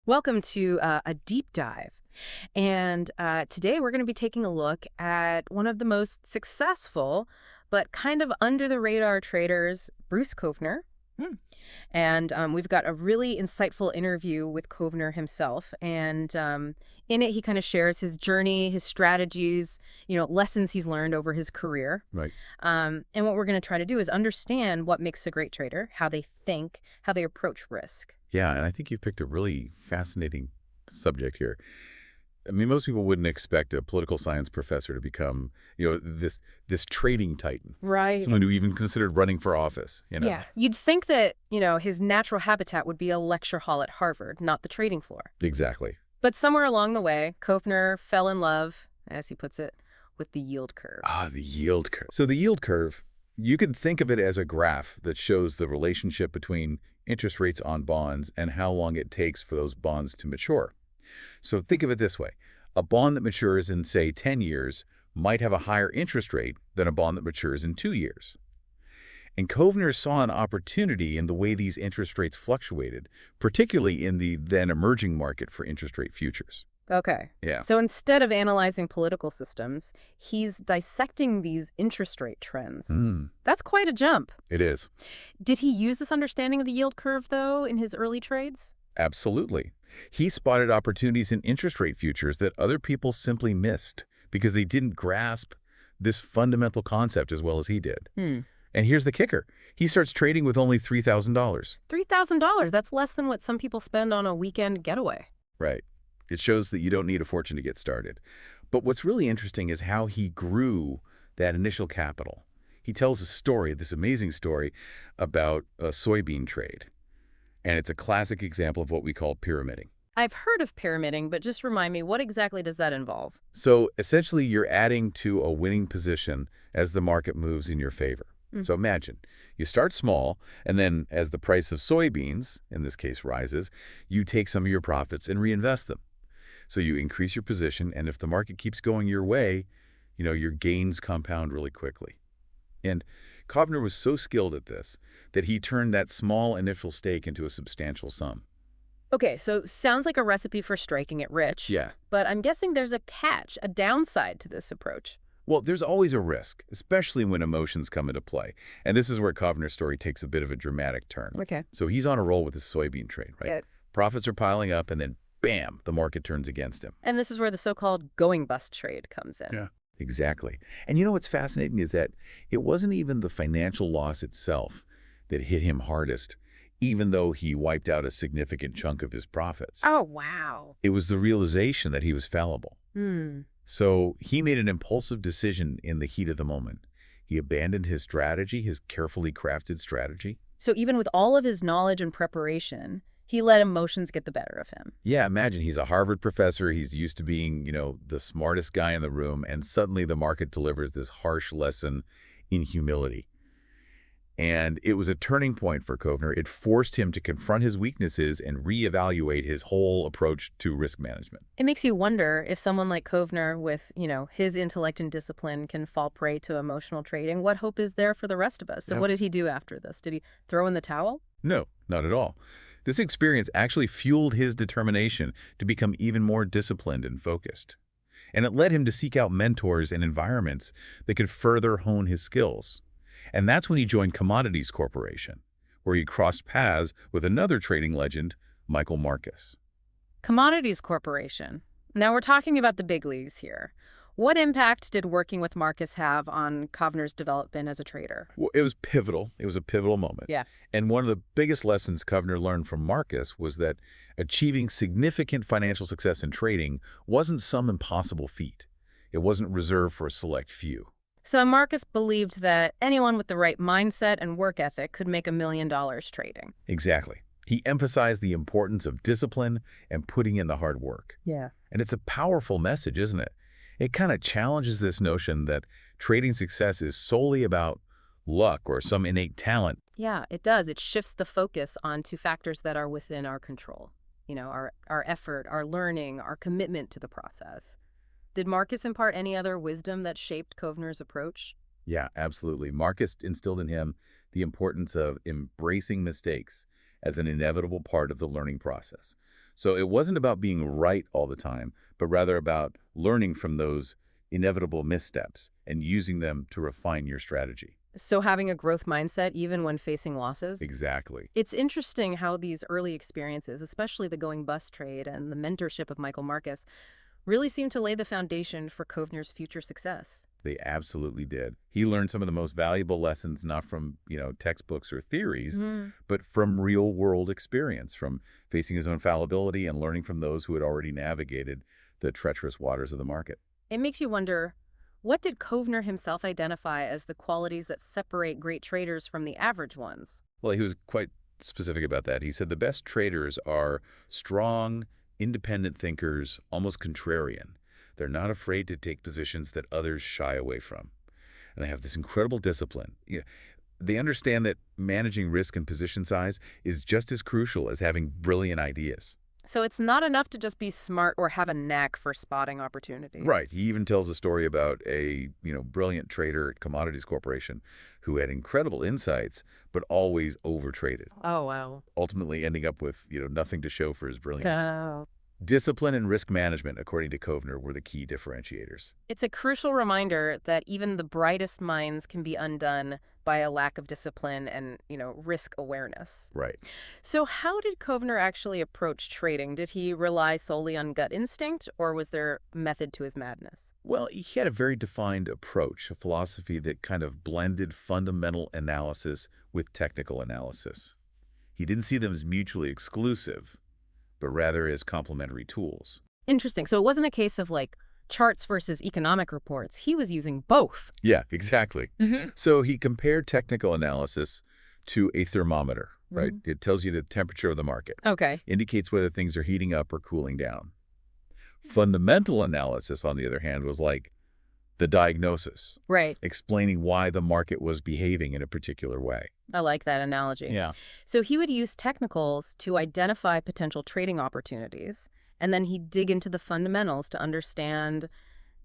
Welcome to a deep dive. And today we're going to be taking a look at one of the most successful but kind of under the radar traders, Bruce Kovner. Hmm. And we've got a really insightful interview with Kovner himself. And in it, he kind of shares his journey, his strategies, lessons he's learned over his career. Right. And what we're going to try to do is understand what makes a great trader, how they think, how they approach risk. Yeah, and I think you've picked a really fascinating subject here. I mean, most people wouldn't expect a political science professor to become, this trading titan. Right. Someone who even considered running for office. Yeah, you'd think that, his natural habitat would be a lecture hall at Harvard, not the trading floor. Exactly. But somewhere along the way, Kovner fell in love, as he puts it, with the yield curve. Ah, the yield curve. So the yield curve, you can think of it as a graph that shows the relationship between interest rates on bonds and how long it takes for those bonds to mature. So think of it this way. A bond that matures in, say, 10 years might have a higher interest rate than a bond that matures in 2 years. And Kovner saw an opportunity in the way these interest rates fluctuated, particularly in the then emerging market for interest rate futures. Okay. Yeah. So instead of analyzing political systems, he's dissecting these interest rate trends. That's quite a jump. It is. Did he use this understanding of the yield curve, though, in his early trades? Absolutely. He spotted opportunities in interest rate futures that other people simply missed because they didn't grasp this fundamental concept as well as he did. And here's the kicker. He starts trading with only $3,000. $3,000, that's less than what some people spend on a weekend getaway. Right. It shows that you don't need a fortune to get started. But what's really interesting is how he grew that initial capital. He tells a story, this amazing story, about a soybean trade. And it's a classic example of what we call pyramiding. I've heard of pyramiding, but just remind me, what exactly does that involve? So essentially, you're adding to a winning position as the market moves in your favor. So imagine, you start small, and then as the price of soybeans, in this case, rises, you take some of your profits and reinvest them. So you increase your position, and if the market keeps going your way, your gains compound really quickly. And Kovner was so skilled at this that he turned that small initial stake into a substantial sum. Okay, so sounds like a recipe for striking it rich. Yeah. But I'm guessing there's a catch, a downside to this approach. Well, there's always a risk, especially when emotions come into play. And this is where Kovner's story takes a bit of a dramatic turn. Okay. So he's on a roll with his soybean trade, right? Yeah. Profits are piling up, and then, bam, the market turns against him. And this is where the so-called going bust trade comes in. Yeah. Exactly. And what's fascinating is that it wasn't even the financial loss itself that hit him hardest, even though he wiped out a significant chunk of his profits. Oh, wow. It was the realization that he was fallible. So he made an impulsive decision in the heat of the moment. He abandoned his strategy, his carefully crafted strategy. So even with all of his knowledge and preparation, he let emotions get the better of him. Yeah, imagine he's a Harvard professor. He's used to being, the smartest guy in the room, and suddenly the market delivers this harsh lesson in humility. And it was a turning point for Kovner. It forced him to confront his weaknesses and reevaluate his whole approach to risk management. It makes you wonder if someone like Kovner with, his intellect and discipline can fall prey to emotional trading. What hope is there for the rest of us? So Yep. what did he do after this? Did he throw in the towel? No, not at all. This experience actually fueled his determination to become even more disciplined and focused. And it led him to seek out mentors and environments that could further hone his skills. And that's when he joined Commodities Corporation, where he crossed paths with another trading legend, Michael Marcus. Commodities Corporation. Now we're talking about the big leagues here. What impact did working with Marcus have on Kovner's development as a trader? Well, it was pivotal. It was a pivotal moment. Yeah. And one of the biggest lessons Kovner learned from Marcus was that achieving significant financial success in trading wasn't some impossible feat. It wasn't reserved for a select few. So Marcus believed that anyone with the right mindset and work ethic could make $1 million trading. Exactly. He emphasized the importance of discipline and putting in the hard work. Yeah. And it's a powerful message, isn't it? It kind of challenges this notion that trading success is solely about luck or some innate talent. Yeah, it does. It shifts the focus onto factors that are within our control. Our effort, our learning, our commitment to the process. Did Marcus impart any other wisdom that shaped Kovner's approach? Yeah, absolutely. Marcus instilled in him the importance of embracing mistakes as an inevitable part of the learning process. So it wasn't about being right all the time, but rather about learning from those inevitable missteps and using them to refine your strategy. So having a growth mindset even when facing losses? Exactly. It's interesting how these early experiences, especially the going bust trade and the mentorship of Michael Marcus, really seem to lay the foundation for Kovner's future success. They absolutely did. He learned some of the most valuable lessons, not from, textbooks or theories, but from real-world experience, from facing his own fallibility and learning from those who had already navigated the treacherous waters of the market. It makes you wonder, what did Kovner himself identify as the qualities that separate great traders from the average ones? Well, he was quite specific about that. He said the best traders are strong, independent thinkers, almost contrarian. They're not afraid to take positions that others shy away from. And they have this incredible discipline. They understand that managing risk and position size is just as crucial as having brilliant ideas. So it's not enough to just be smart or have a knack for spotting opportunity. Right. He even tells a story about a, brilliant trader at Commodities Corporation who had incredible insights, but always overtraded, Oh, wow. ultimately ending up with, nothing to show for his brilliance. Oh. Discipline and risk management, according to Kovner, were the key differentiators. It's a crucial reminder that even the brightest minds can be undone by a lack of discipline and, risk awareness. Right. So how did Kovner actually approach trading? Did he rely solely on gut instinct, or was there method to his madness? Well, he had a very defined approach, a philosophy that kind of blended fundamental analysis with technical analysis. He didn't see them as mutually exclusive, but rather as complementary tools. Interesting. So it wasn't a case of charts versus economic reports. He was using both. Yeah, exactly. So he compared technical analysis to a thermometer, right? It tells you the temperature of the market, Okay. indicates whether things are heating up or cooling down. Fundamental analysis, on the other hand, was like the diagnosis, Right. explaining why the market was behaving in a particular way. I like that analogy. Yeah. So he would use technicals to identify potential trading opportunities, and then he'd dig into the fundamentals to understand,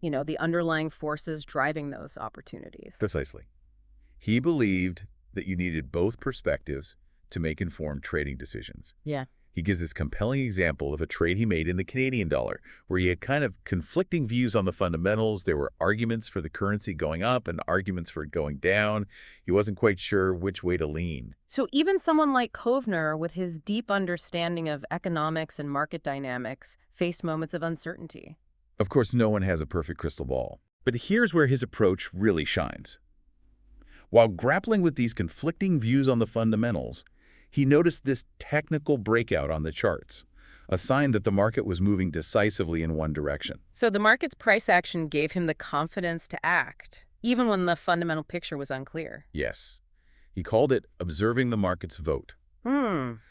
the underlying forces driving those opportunities. Precisely. He believed that you needed both perspectives to make informed trading decisions. Yeah. He gives this compelling example of a trade he made in the Canadian dollar, where he had kind of conflicting views on the fundamentals. There were arguments for the currency going up and arguments for it going down. He wasn't quite sure which way to lean. So even someone like Kovner, with his deep understanding of economics and market dynamics, faced moments of uncertainty. Of course, no one has a perfect crystal ball. But here's where his approach really shines. While grappling with these conflicting views on the fundamentals, he noticed this technical breakout on the charts, a sign that the market was moving decisively in one direction. So the market's price action gave him the confidence to act, even when the fundamental picture was unclear. Yes. He called it observing the market's vote.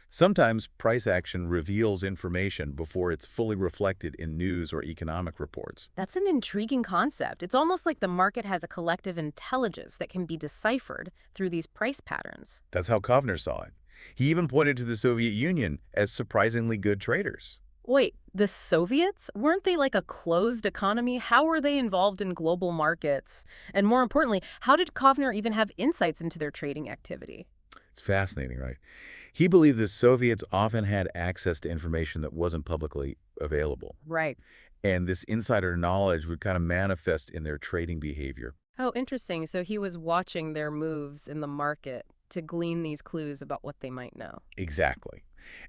Sometimes price action reveals information before it's fully reflected in news or economic reports. That's an intriguing concept. It's almost like the market has a collective intelligence that can be deciphered through these price patterns. That's how Kovner saw it. He even pointed to the Soviet Union as surprisingly good traders. Wait, the Soviets? Weren't they like a closed economy? How were they involved in global markets? And more importantly, how did Kovner even have insights into their trading activity? It's fascinating, right? He believed the Soviets often had access to information that wasn't publicly available. Right. And this insider knowledge would kind of manifest in their trading behavior. Oh, interesting. So he was watching their moves in the market to glean these clues about what they might know. Exactly.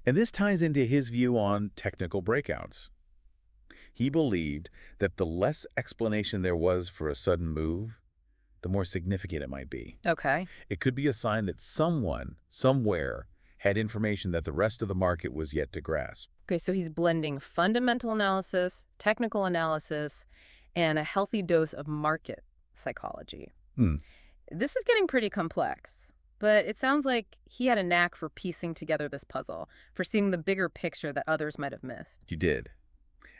And this ties into his view on technical breakouts. He believed that the less explanation there was for a sudden move, the more significant it might be. Okay. It could be a sign that someone, somewhere, had information that the rest of the market was yet to grasp. Okay, so he's blending fundamental analysis, technical analysis, and a healthy dose of market psychology. This is getting pretty complex, but it sounds like he had a knack for piecing together this puzzle, for seeing the bigger picture that others might have missed. He did.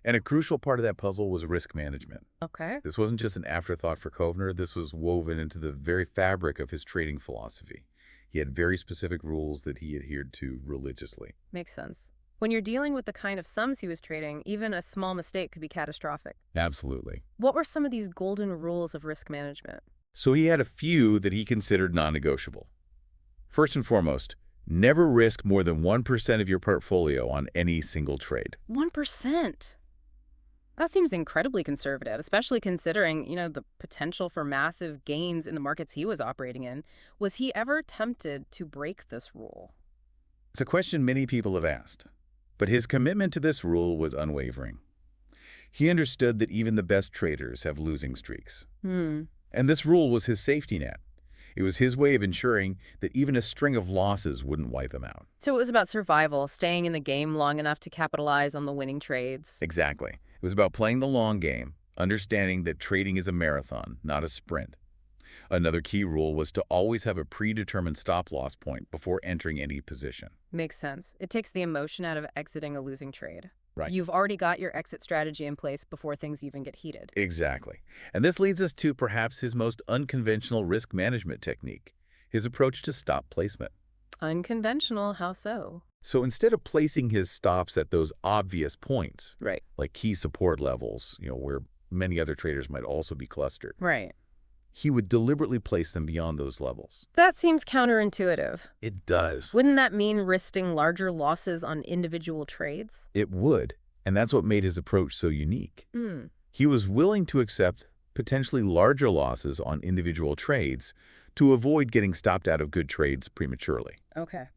And a crucial part of that puzzle was risk management. Okay. This wasn't just an afterthought for Kovner. This was woven into the very fabric of his trading philosophy. He had very specific rules that he adhered to religiously. Makes sense. When you're dealing with the kind of sums he was trading, even a small mistake could be catastrophic. Absolutely. What were some of these golden rules of risk management? So he had a few that he considered non-negotiable. First and foremost, Never risk more than 1% of your portfolio on any single trade. 1%. That seems incredibly conservative, especially considering, the potential for massive gains in the markets he was operating in. Was he ever tempted to break this rule? It's a question many people have asked, but his commitment to this rule was unwavering. He understood that even the best traders have losing streaks. Hmm. And this rule was his safety net. It was his way of ensuring that even a string of losses wouldn't wipe him out. So it was about survival, staying in the game long enough to capitalize on the winning trades. Exactly. It was about playing the long game, understanding that trading is a marathon, not a sprint. Another key rule was to always have a predetermined stop-loss point before entering any position. Makes sense. It takes the emotion out of exiting a losing trade. Right. You've already got your exit strategy in place before things even get heated. Exactly. And this leads us to perhaps his most unconventional risk management technique, his approach to stop placement. Unconventional, how so? So instead of placing his stops at those obvious points, Right. like key support levels, where many other traders might also be clustered, Right. he would deliberately place them beyond those levels. That seems counterintuitive. It does. Wouldn't that mean risking larger losses on individual trades? It would, and that's what made his approach so unique. He was willing to accept potentially larger losses on individual trades to avoid getting stopped out of good trades prematurely. Okay.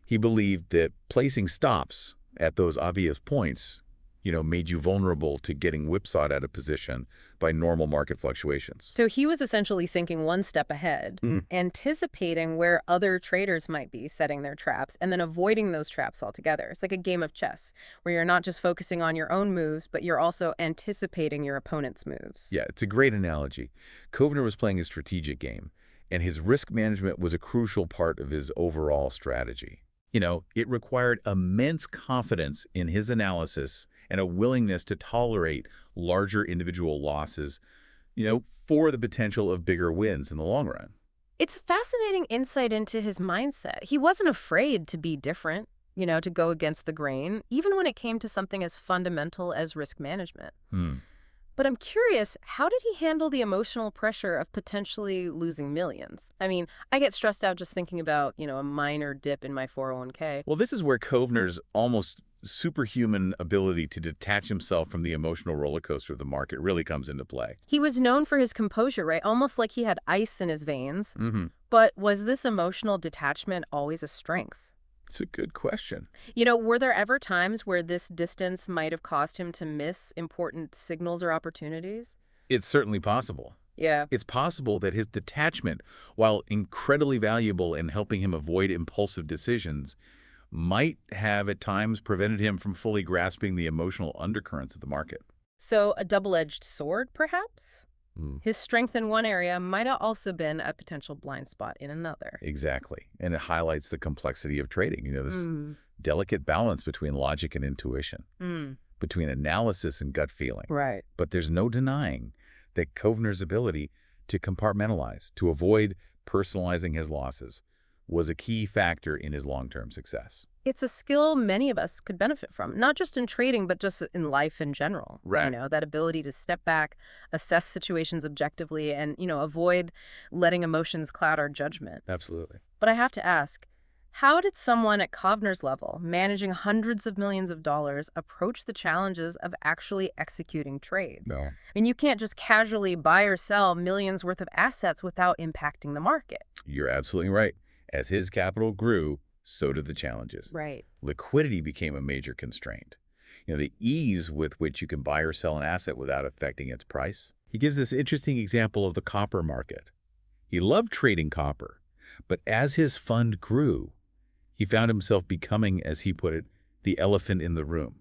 He believed that placing stops at those obvious points, made you vulnerable to getting whipsawed out of position by normal market fluctuations. So he was essentially thinking one step ahead, anticipating where other traders might be setting their traps, and then avoiding those traps altogether. It's like a game of chess, where you're not just focusing on your own moves, but you're also anticipating your opponent's moves. Yeah, it's a great analogy. Kovner was playing a strategic game, and his risk management was a crucial part of his overall strategy. It required immense confidence in his analysis and a willingness to tolerate larger individual losses, for the potential of bigger wins in the long run. It's fascinating insight into his mindset. He wasn't afraid to be different, to go against the grain, even when it came to something as fundamental as risk management. But I'm curious, how did he handle the emotional pressure of potentially losing millions? I mean, I get stressed out just thinking about, a minor dip in my 401k. Well, this is where Kovner's almost superhuman ability to detach himself from the emotional roller coaster of the market really comes into play. He was known for his composure, right? Almost like he had ice in his veins. But was this emotional detachment always a strength? It's a good question. Were there ever times where this distance might have caused him to miss important signals or opportunities? It's certainly possible. Yeah. It's possible that his detachment, while incredibly valuable in helping him avoid impulsive decisions, might have at times prevented him from fully grasping the emotional undercurrents of the market. So a double-edged sword, perhaps? His strength in one area might have also been a potential blind spot in another. Exactly. And it highlights the complexity of trading, this delicate balance between logic and intuition, between analysis and gut feeling. Right. But there's no denying that Kovner's ability to compartmentalize, to avoid personalizing his losses, was a key factor in his long-term success. It's a skill many of us could benefit from, not just in trading, but just in life in general. Right. That ability to step back, assess situations objectively, and, avoid letting emotions cloud our judgment. Absolutely. But I have to ask, how did someone at Kovner's level, managing hundreds of millions of dollars, approach the challenges of actually executing trades? No. I mean, you can't just casually buy or sell millions worth of assets without impacting the market. You're absolutely right. As his capital grew, so did the challenges. Right. Liquidity became a major constraint. The ease with which you can buy or sell an asset without affecting its price. He gives this interesting example of the copper market. He loved trading copper, but as his fund grew, he found himself becoming, as he put it, the elephant in the room.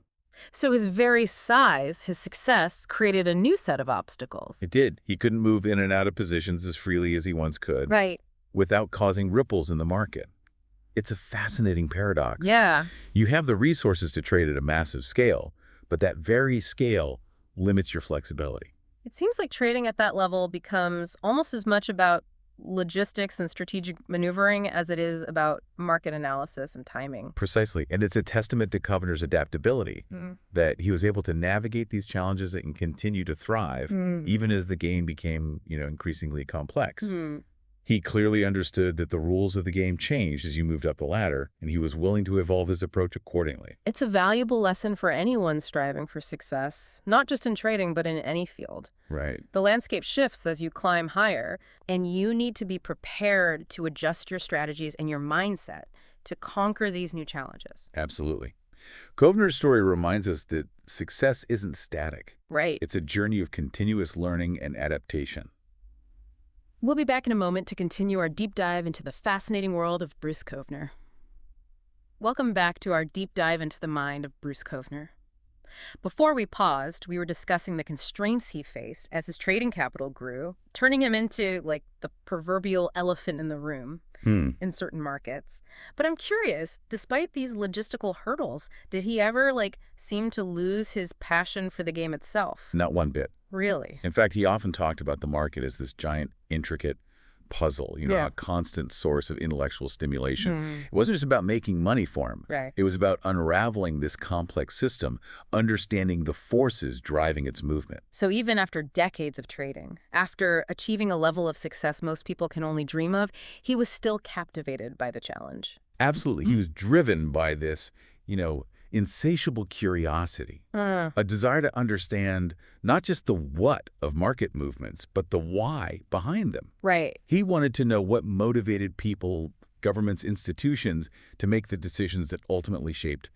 So his very size, his success, created a new set of obstacles. It did. He couldn't move in and out of positions as freely as he once could. Right. Without causing ripples in the market. It's a fascinating paradox. Yeah. You have the resources to trade at a massive scale, but that very scale limits your flexibility. It seems like trading at that level becomes almost as much about logistics and strategic maneuvering as it is about market analysis and timing. Precisely. And it's a testament to Kovner's adaptability that he was able to navigate these challenges and continue to thrive even as the game became, increasingly complex. He clearly understood that the rules of the game changed as you moved up the ladder, and he was willing to evolve his approach accordingly. It's a valuable lesson for anyone striving for success, not just in trading, but in any field. Right. The landscape shifts as you climb higher, and you need to be prepared to adjust your strategies and your mindset to conquer these new challenges. Absolutely. Kovner's story reminds us that success isn't static. Right. It's a journey of continuous learning and adaptation. We'll be back in a moment to continue our deep dive into the fascinating world of Bruce Kovner. Welcome back to our deep dive into the mind of Bruce Kovner. Before we paused, we were discussing the constraints he faced as his trading capital grew, turning him into, like, the proverbial elephant in the room in certain markets. But I'm curious, despite these logistical hurdles, did he ever, seem to lose his passion for the game itself? Not one bit. Really? In fact, he often talked about the market as this giant, intricate puzzle, Yeah. a constant source of intellectual stimulation. It wasn't just about making money for him. Right. It was about unraveling this complex system, understanding the forces driving its movement. So even after decades of trading, after achieving a level of success most people can only dream of, he was still captivated by the challenge. Absolutely. He was driven by this, insatiable curiosity, a desire to understand not just the what of market movements, but the why behind them. Right. He wanted to know what motivated people, governments, institutions to make the decisions that ultimately shaped,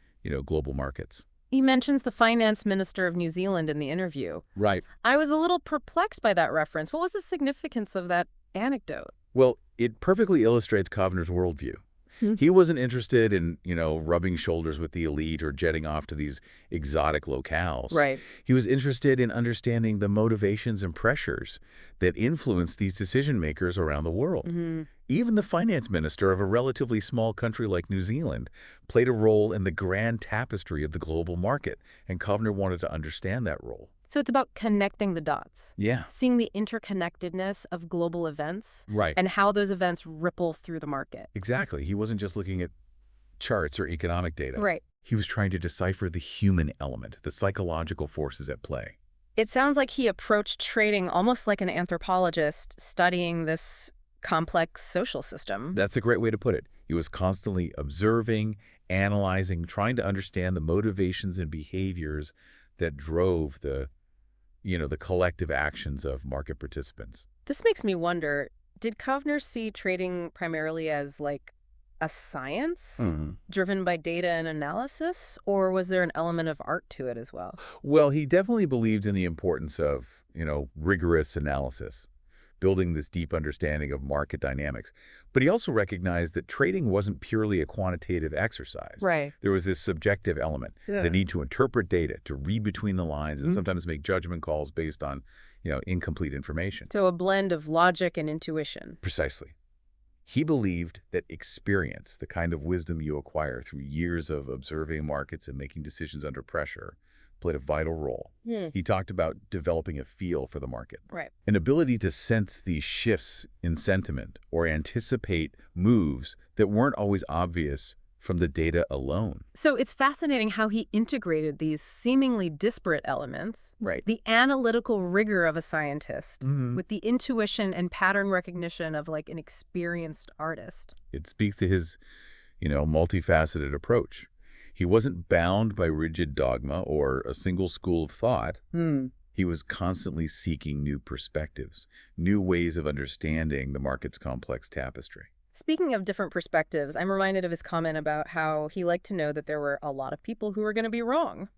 global markets. He mentions the finance minister of New Zealand in the interview. Right. I was a little perplexed by that reference. What was the significance of that anecdote? Well, it perfectly illustrates Kovner's worldview. He wasn't interested in, rubbing shoulders with the elite or jetting off to these exotic locales. Right. He was interested in understanding the motivations and pressures that influence these decision makers around the world. Even the finance minister of a relatively small country like New Zealand played a role in the grand tapestry of the global market, and Kovner wanted to understand that role. So it's about connecting the dots. Yeah. Seeing the interconnectedness of global events. Right. And how those events ripple through the market. Exactly. He wasn't just looking at charts or economic data. Right. He was trying to decipher the human element, the psychological forces at play. It sounds like he approached trading almost like an anthropologist studying this complex social system. That's a great way to put it. He was constantly observing, analyzing, trying to understand the motivations and behaviors that drove the collective actions of market participants. This makes me wonder, did Kovner see trading primarily as a science driven by data and analysis, or was there an element of art to it as well? Well, he definitely believed in the importance of, rigorous analysis, building this deep understanding of market dynamics. But he also recognized that trading wasn't purely a quantitative exercise. Right. There was this subjective element, the need to interpret data, to read between the lines, and sometimes make judgment calls based on, incomplete information. So a blend of logic and intuition. Precisely. He believed that experience, the kind of wisdom you acquire through years of observing markets and making decisions under pressure, played a vital role. He talked about developing a feel for the market. Right. An ability to sense these shifts in sentiment or anticipate moves that weren't always obvious from the data alone. So it's fascinating how he integrated these seemingly disparate elements, Right. the analytical rigor of a scientist, with the intuition and pattern recognition of an experienced artist. It speaks to his, multifaceted approach. He wasn't bound by rigid dogma or a single school of thought. He was constantly seeking new perspectives, new ways of understanding the market's complex tapestry. Speaking of different perspectives, I'm reminded of his comment about how he liked to know that there were a lot of people who were going to be wrong.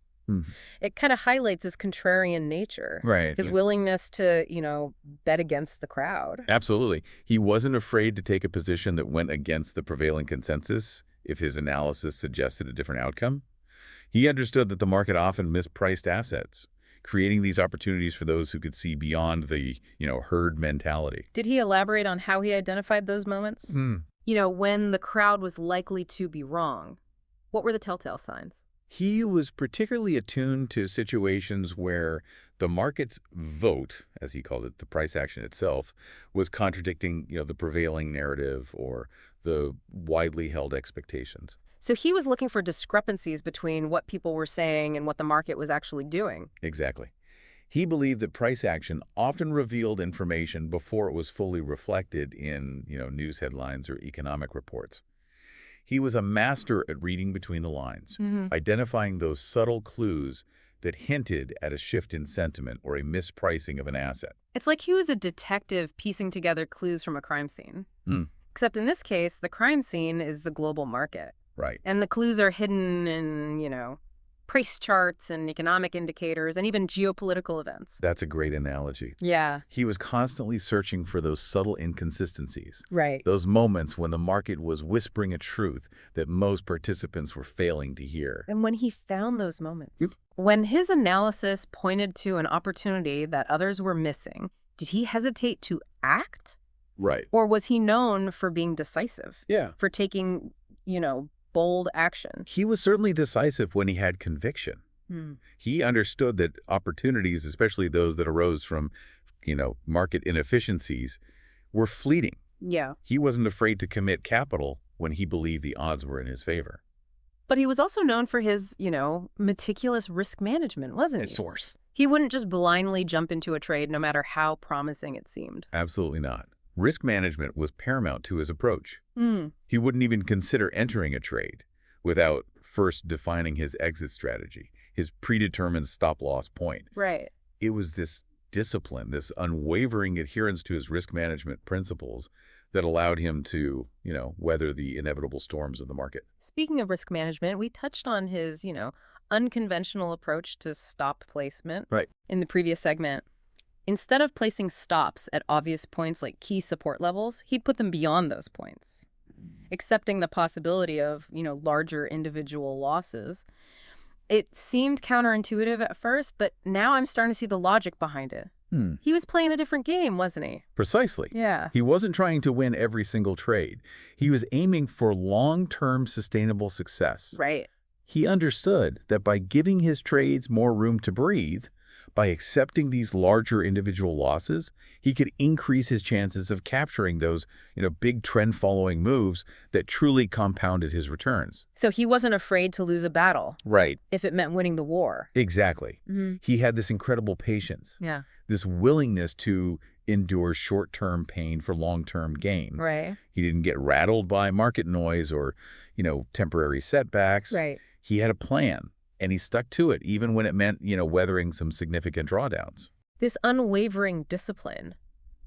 It kind of highlights his contrarian nature. Right. His willingness to, bet against the crowd. Absolutely. He wasn't afraid to take a position that went against the prevailing consensus if his analysis suggested a different outcome. He understood that the market often mispriced assets, creating these opportunities for those who could see beyond the, herd mentality. Did he elaborate on how he identified those moments? When the crowd was likely to be wrong. What were the telltale signs? He was particularly attuned to situations where the market's vote, as he called it, the price action itself, was contradicting, the prevailing narrative or the widely held expectations. So he was looking for discrepancies between what people were saying and what the market was actually doing. Exactly. He believed that price action often revealed information before it was fully reflected in, news headlines or economic reports. He was a master at reading between the lines, identifying those subtle clues that hinted at a shift in sentiment or a mispricing of an asset. It's like he was a detective piecing together clues from a crime scene. Hmm. Except in this case, the crime scene is the global market. Right. And the clues are hidden in, price charts and economic indicators and even geopolitical events. That's a great analogy. Yeah. He was constantly searching for those subtle inconsistencies, Right. those moments when the market was whispering a truth that most participants were failing to hear. And when he found those moments, Yep. when his analysis pointed to an opportunity that others were missing, did he hesitate to act? Right. Or was he known for being decisive? Yeah. For taking, bold action? He was certainly decisive when he had conviction. He understood that opportunities, especially those that arose from, market inefficiencies, were fleeting. Yeah. He wasn't afraid to commit capital when he believed the odds were in his favor. But he was also known for his, meticulous risk management, wasn't he? Source. He wouldn't just blindly jump into a trade no matter how promising it seemed. Absolutely not. Risk management was paramount to his approach. He wouldn't even consider entering a trade without first defining his exit strategy, his predetermined stop-loss point. Right. It was this discipline, this unwavering adherence to his risk management principles that allowed him to, weather the inevitable storms of the market. Speaking of risk management, we touched on his, unconventional approach to stop placement in the previous segment. Instead of placing stops at obvious points like key support levels, he'd put them beyond those points, accepting the possibility of, larger individual losses. It seemed counterintuitive at first, but now I'm starting to see the logic behind it. He was playing a different game, wasn't he? Precisely. Yeah. He wasn't trying to win every single trade. He was aiming for long-term sustainable success. Right. He understood that by giving his trades more room to breathe, by accepting these larger individual losses, he could increase his chances of capturing those, big trend-following moves that truly compounded his returns. So he wasn't afraid to lose a battle. Right. If it meant winning the war. Exactly. He had this incredible patience. Yeah. This willingness to endure short-term pain for long-term gain. Right. He didn't get rattled by market noise or, temporary setbacks. Right. He had a plan. And he stuck to it, even when it meant, weathering some significant drawdowns. This unwavering discipline,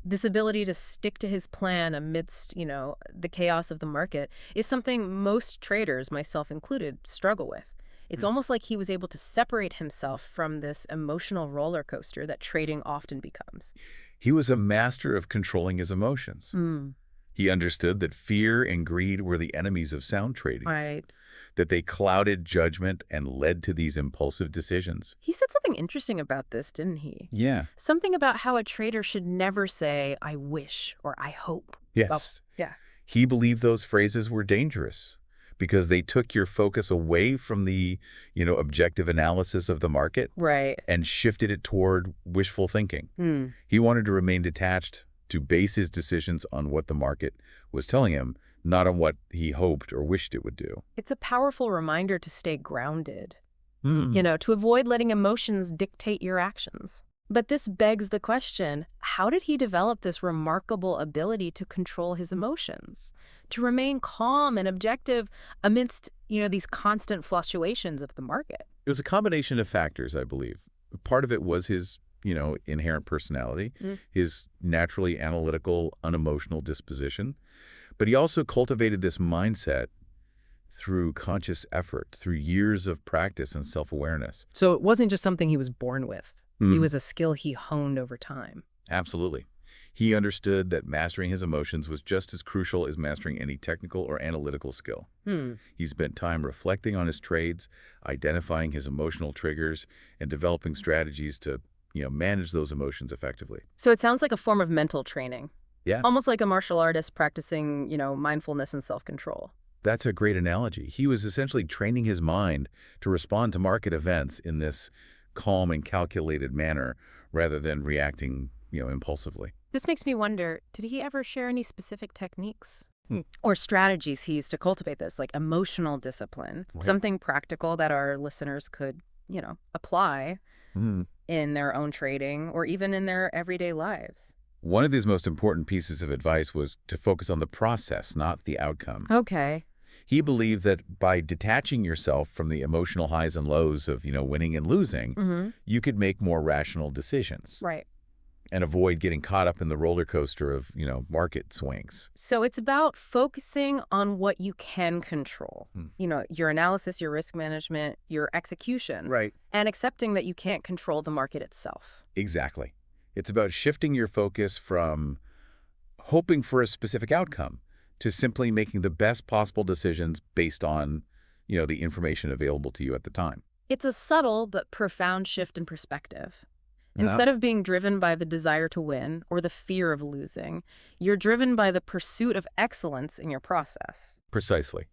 this ability to stick to his plan amidst, the chaos of the market, is something most traders, myself included, struggle with. It's almost like he was able to separate himself from this emotional roller coaster that trading often becomes. He was a master of controlling his emotions. He understood that fear and greed were the enemies of sound trading. Right. That they clouded judgment and led to these impulsive decisions. He said something interesting about this, didn't he? Yeah. Something about how a trader should never say, I wish or I hope. Yes. Yeah. He believed those phrases were dangerous because they took your focus away from the, objective analysis of the market. Right. And shifted it toward wishful thinking. He wanted to remain detached, to base his decisions on what the market was telling him, not on what he hoped or wished it would do. It's a powerful reminder to stay grounded, to avoid letting emotions dictate your actions. But this begs the question, how did he develop this remarkable ability to control his emotions, to remain calm and objective amidst, these constant fluctuations of the market? It was a combination of factors, I believe. Part of it was his, inherent personality, his naturally analytical, unemotional disposition. But he also cultivated this mindset through conscious effort, through years of practice and self-awareness. So it wasn't just something he was born with. It was a skill he honed over time. Absolutely. He understood that mastering his emotions was just as crucial as mastering any technical or analytical skill. He spent time reflecting on his trades, identifying his emotional triggers, and developing strategies to, manage those emotions effectively. So it sounds like a form of mental training. Yeah. Almost like a martial artist practicing, mindfulness and self-control. That's a great analogy. He was essentially training his mind to respond to market events in this calm and calculated manner rather than reacting, impulsively. This makes me wonder, did he ever share any specific techniques or strategies he used to cultivate this, like emotional discipline? Right. Something practical that our listeners could, apply Hmm. in their own trading or even in their everyday lives. One of his most important pieces of advice was to focus on the process, not the outcome. Okay. He believed that by detaching yourself from the emotional highs and lows of, winning and losing, Mm-hmm. you could make more rational decisions Right. and avoid getting caught up in the roller coaster of, market swings. So it's about focusing on what you can control. Hmm. Your analysis, your risk management, your execution, Right. and accepting that you can't control the market itself. Exactly. It's about shifting your focus from hoping for a specific outcome to simply making the best possible decisions based on, the information available to you at the time. It's a subtle but profound shift in perspective. Yeah. Instead of being driven by the desire to win or the fear of losing, you're driven by the pursuit of excellence in your process. Precisely.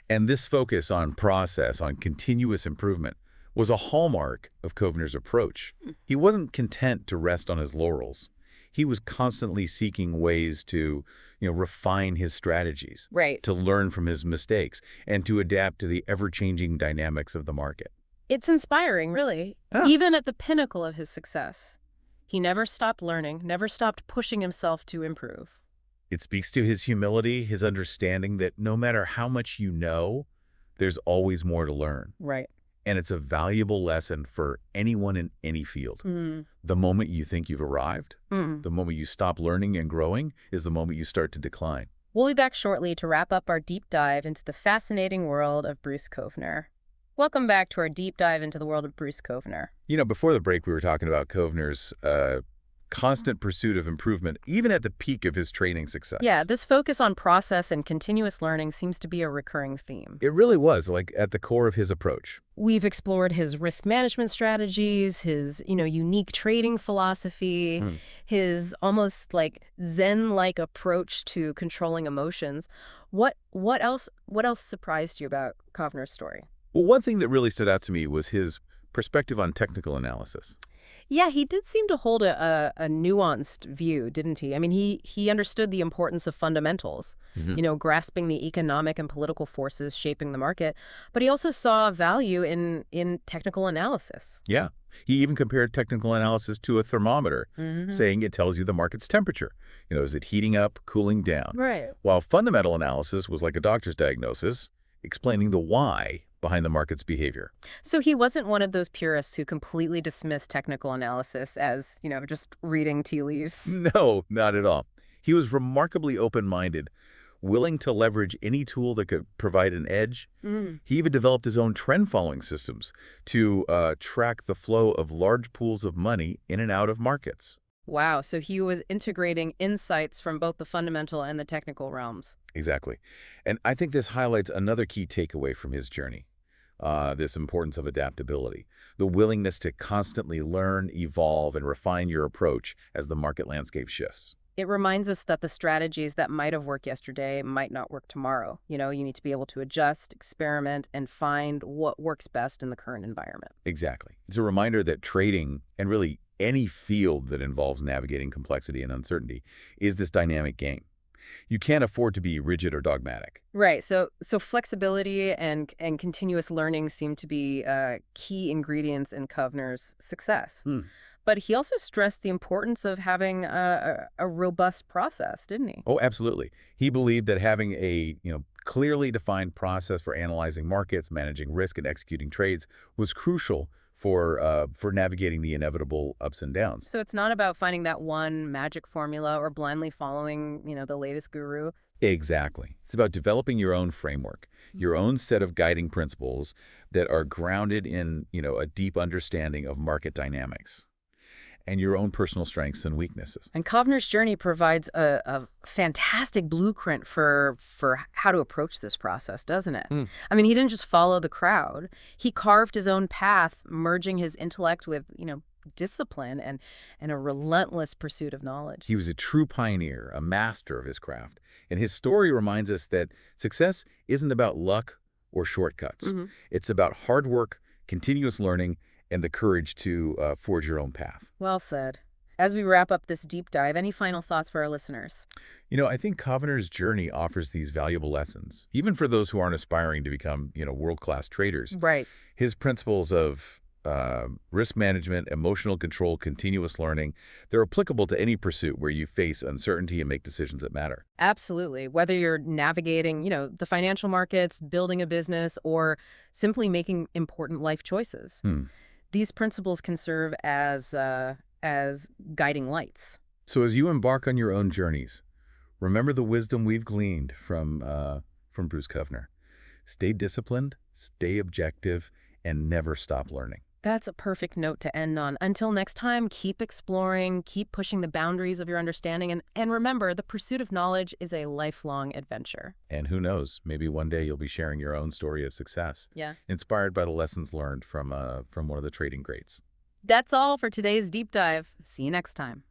And this focus on process, on continuous improvement, was a hallmark of Kovner's approach. He wasn't content to rest on his laurels. He was constantly seeking ways to, refine his strategies, Right. to learn from his mistakes, and to adapt to the ever-changing dynamics of the market. It's inspiring, really. Yeah. Even at the pinnacle of his success, he never stopped learning, never stopped pushing himself to improve. It speaks to his humility, his understanding that no matter how much you know, there's always more to learn. Right. And it's a valuable lesson for anyone in any field. Mm. The moment you think you've arrived, Mm. the moment you stop learning and growing, is the moment you start to decline. We'll be back shortly to wrap up our deep dive into the fascinating world of Bruce Kovner. Welcome back to our deep dive into the world of Bruce Kovner. Before the break, we were talking about Kovner's constant pursuit of improvement, even at the peak of his trading success. Yeah, this focus on process and continuous learning seems to be a recurring theme. It really was, like, at the core of his approach. We've explored his risk management strategies, his, unique trading philosophy, his almost like Zen-like approach to controlling emotions. What else surprised you about Kovner's story? Well, one thing that really stood out to me was his perspective on technical analysis. Yeah, he did seem to hold a nuanced view, didn't he? I mean, he understood the importance of fundamentals, grasping the economic and political forces shaping the market, but he also saw value in technical analysis. Yeah. He even compared technical analysis to a thermometer, saying it tells you the market's temperature. Is it heating up, cooling down? Right. While fundamental analysis was like a doctor's diagnosis, explaining the why behind the market's behavior. So he wasn't one of those purists who completely dismissed technical analysis as, just reading tea leaves. No, not at all. He was remarkably open-minded, willing to leverage any tool that could provide an edge. He even developed his own trend-following systems to track the flow of large pools of money in and out of markets. Wow, so he was integrating insights from both the fundamental and the technical realms. Exactly. And I think this highlights another key takeaway from his journey. This importance of adaptability, the willingness to constantly learn, evolve, and refine your approach as the market landscape shifts. It reminds us that the strategies that might have worked yesterday might not work tomorrow. You need to be able to adjust, experiment, and find what works best in the current environment. Exactly. It's a reminder that trading, and really any field that involves navigating complexity and uncertainty, is this dynamic game. You can't afford to be rigid or dogmatic. Right. So flexibility and continuous learning seem to be key ingredients in Kovner's success. But he also stressed the importance of having a robust process, didn't he? Oh, absolutely. He believed that having a clearly defined process for analyzing markets, managing risk, and executing trades was crucial for navigating the inevitable ups and downs. So it's not about finding that one magic formula or blindly following, the latest guru. Exactly. It's about developing your own framework, your own set of guiding principles that are grounded in, a deep understanding of market dynamics and your own personal strengths and weaknesses. And Kovner's journey provides a fantastic blueprint for how to approach this process, doesn't it? I mean, he didn't just follow the crowd. He carved his own path, merging his intellect with, discipline and a relentless pursuit of knowledge. He was a true pioneer, a master of his craft. And his story reminds us that success isn't about luck or shortcuts. It's about hard work, continuous learning, and the courage to forge your own path. Well said. As we wrap up this deep dive, any final thoughts for our listeners? I think Kovner's journey offers these valuable lessons, even for those who aren't aspiring to become, world-class traders. Right. His principles of risk management, emotional control, continuous learning. They're applicable to any pursuit where you face uncertainty and make decisions that matter. Absolutely. Whether you're navigating, the financial markets, building a business, or simply making important life choices, Hmm. these principles can serve as guiding lights. So as you embark on your own journeys, remember the wisdom we've gleaned from Bruce Kovner. Stay disciplined, stay objective, and never stop learning. That's a perfect note to end on. Until next time, keep exploring, keep pushing the boundaries of your understanding, and remember, the pursuit of knowledge is a lifelong adventure. And who knows, maybe one day you'll be sharing your own story of success, Yeah. inspired by the lessons learned from one of the trading greats. That's all for today's deep dive. See you next time.